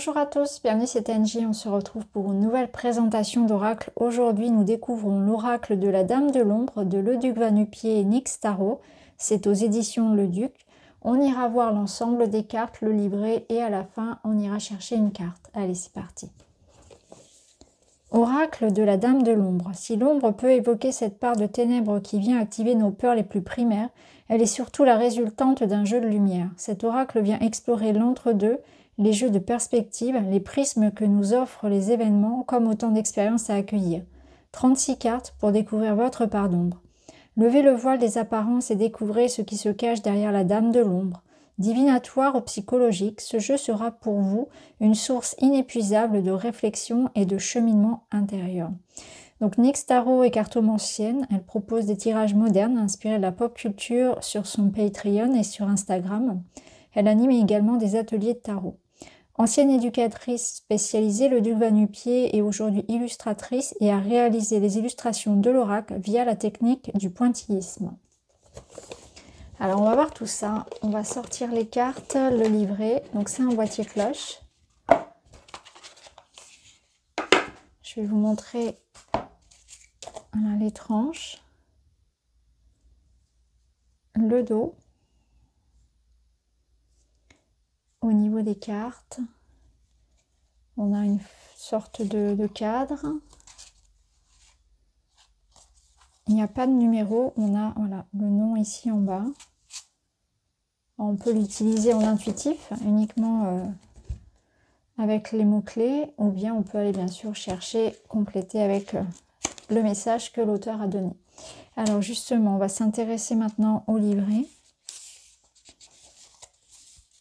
Bonjour à tous, bienvenue, c'est Angie, on se retrouve pour une nouvelle présentation d'oracle. Aujourd'hui, nous découvrons l'oracle de la Dame de l'Ombre de Leduc Vanupier et Nyx Tarot. C'est aux éditions Leduc. On ira voir l'ensemble des cartes, le livret, et à la fin, on ira chercher une carte. Allez, c'est parti. Oracle de la Dame de l'Ombre. Si l'ombre peut évoquer cette part de ténèbres qui vient activer nos peurs les plus primaires, elle est surtout la résultante d'un jeu de lumière. Cet oracle vient explorer l'entre-deux, les jeux de perspective, les prismes que nous offrent les événements comme autant d'expériences à accueillir. 36 cartes pour découvrir votre part d'ombre. Levez le voile des apparences et découvrez ce qui se cache derrière la Dame de l'Ombre. Divinatoire ou psychologique, ce jeu sera pour vous une source inépuisable de réflexion et de cheminement intérieur. Donc Nyx Tarot est cartomancienne, elle propose des tirages modernes inspirés de la pop culture sur son Patreon et sur Instagram. Elle anime également des ateliers de tarot. Ancienne éducatrice spécialisée, Leduc Vanupier est aujourd'hui illustratrice et a réalisé les illustrations de l'oracle via la technique du pointillisme. Alors on va voir tout ça, on va sortir les cartes, le livret, donc c'est un boîtier cloche. Je vais vous montrer voilà, les tranches, le dos. Au niveau des cartes, on a une sorte de cadre. Il n'y a pas de numéro, on a voilà, le nom ici en bas. On peut l'utiliser en intuitif, uniquement avec les mots-clés, ou bien on peut aller bien sûr chercher, compléter avec le message que l'auteur a donné. Alors justement, on va s'intéresser maintenant au livret.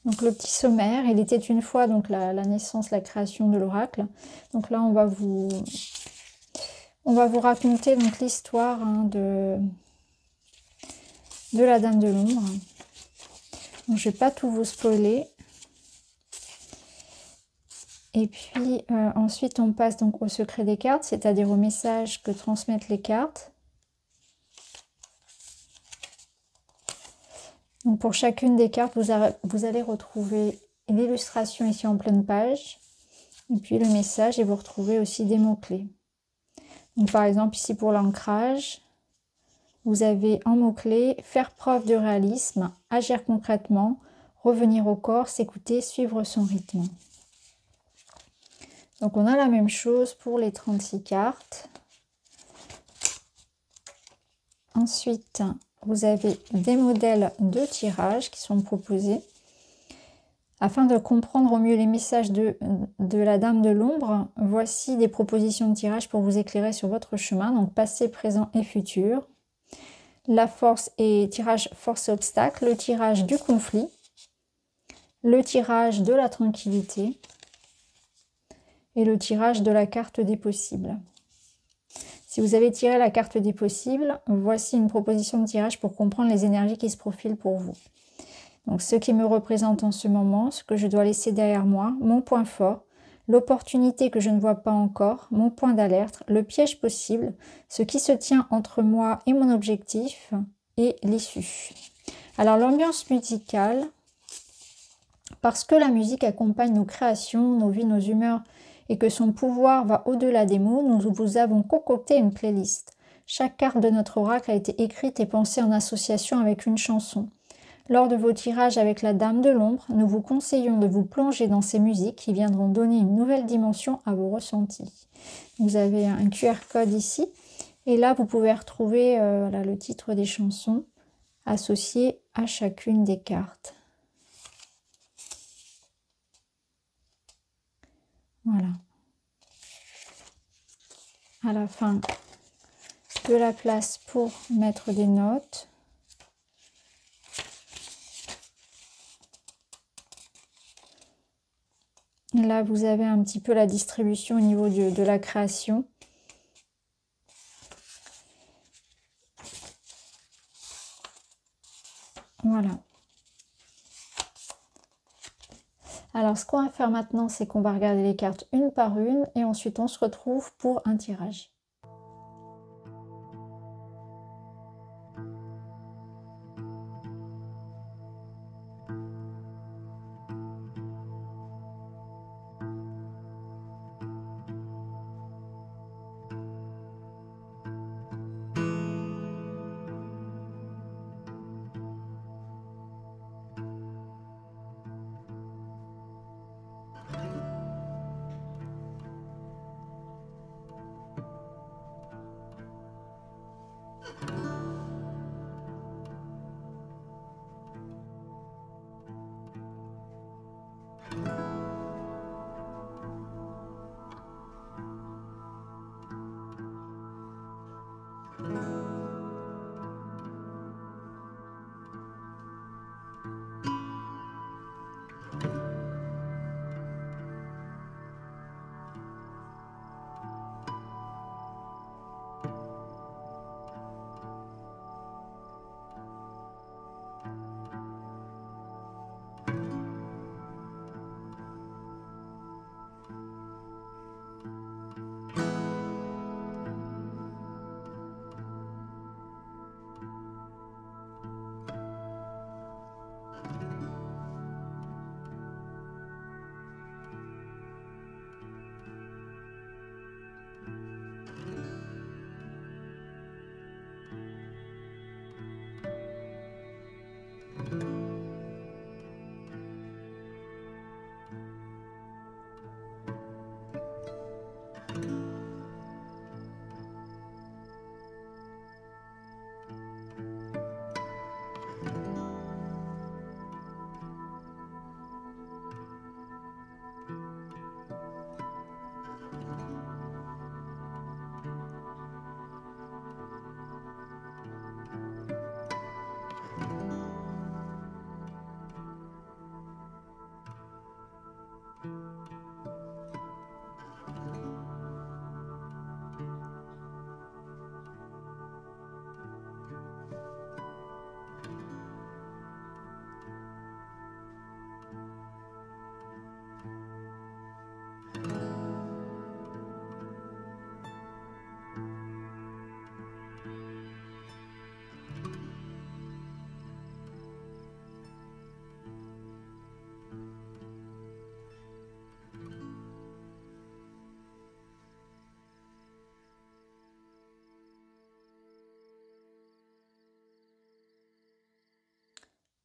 Donc le petit sommaire, il était une fois donc la naissance, la création de l'oracle. Donc là, on va vous raconter donc l'histoire de la Dame de l'Ombre. Donc je vais pas tout vous spoiler. Et puis ensuite, on passe donc au secret des cartes, c'est-à-dire au message que transmettent les cartes. Donc pour chacune des cartes, vous allez retrouver l'illustration ici en pleine page, et puis le message, et vous retrouvez aussi des mots-clés. Donc par exemple ici pour l'ancrage, vous avez en mots-clés faire preuve de réalisme, agir concrètement, revenir au corps, s'écouter, suivre son rythme. Donc on a la même chose pour les 36 cartes. Ensuite, vous avez des modèles de tirage qui sont proposés. Afin de comprendre au mieux les messages de la Dame de l'Ombre, voici des propositions de tirage pour vous éclairer sur votre chemin, donc passé, présent et futur. La force et tirage force et obstacle, le tirage du conflit, le tirage de la tranquillité et le tirage de la carte des possibles. Si vous avez tiré la carte des possibles, voici une proposition de tirage pour comprendre les énergies qui se profilent pour vous. Donc ce qui me représente en ce moment, ce que je dois laisser derrière moi, mon point fort, l'opportunité que je ne vois pas encore, mon point d'alerte, le piège possible, ce qui se tient entre moi et mon objectif et l'issue. Alors l'ambiance musicale, parce que la musique accompagne nos créations, nos vies, nos humeurs et que son pouvoir va au-delà des mots, nous vous avons concocté une playlist. Chaque carte de notre oracle a été écrite et pensée en association avec une chanson. Lors de vos tirages avec la Dame de l'Ombre, nous vous conseillons de vous plonger dans ces musiques qui viendront donner une nouvelle dimension à vos ressentis. Vous avez un QR code ici, et là vous pouvez retrouver là, le titre des chansons associées à chacune des cartes. Voilà. À la fin, de la place pour mettre des notes. Là, vous avez un petit peu la distribution au niveau de la création. Voilà. Alors, ce qu'on va faire maintenant, c'est qu'on va regarder les cartes une par une et ensuite on se retrouve pour un tirage.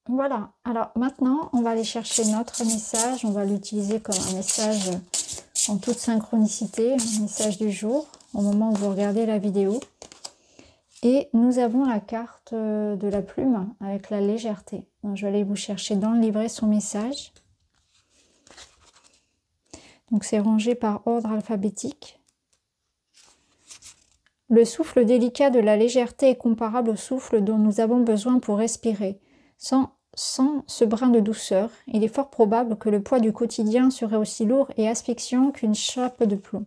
Voilà, alors maintenant, on va aller chercher notre message. On va l'utiliser comme un message en toute synchronicité, un message du jour, au moment où vous regardez la vidéo. Et nous avons la carte de la plume avec la légèreté. Donc, je vais aller vous chercher dans le livret son message. Donc c'est rangé par ordre alphabétique. Le souffle délicat de la légèreté est comparable au souffle dont nous avons besoin pour respirer. Sans ce brin de douceur, il est fort probable que le poids du quotidien serait aussi lourd et asphyxiant qu'une chape de plomb.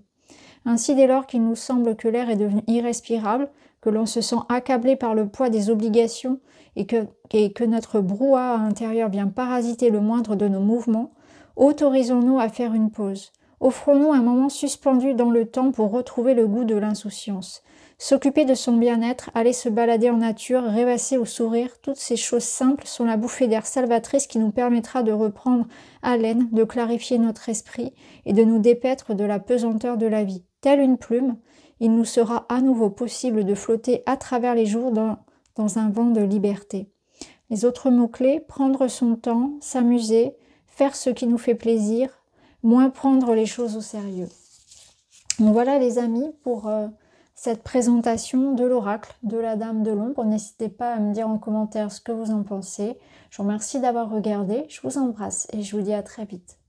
Ainsi, dès lors qu'il nous semble que l'air est devenu irrespirable, que l'on se sent accablé par le poids des obligations et que notre brouhaha intérieur vient parasiter le moindre de nos mouvements, autorisons-nous à faire une pause. Offrons-nous un moment suspendu dans le temps pour retrouver le goût de l'insouciance. S'occuper de son bien-être, aller se balader en nature, rêvasser ou sourire, toutes ces choses simples sont la bouffée d'air salvatrice qui nous permettra de reprendre haleine, de clarifier notre esprit et de nous dépaître de la pesanteur de la vie. Telle une plume, il nous sera à nouveau possible de flotter à travers les jours dans un vent de liberté. Les autres mots-clés, prendre son temps, s'amuser, faire ce qui nous fait plaisir, moins prendre les choses au sérieux. Donc voilà les amis pour cette présentation de l'oracle de la Dame de l'Ombre. N'hésitez pas à me dire en commentaire ce que vous en pensez. Je vous remercie d'avoir regardé, je vous embrasse et je vous dis à très vite.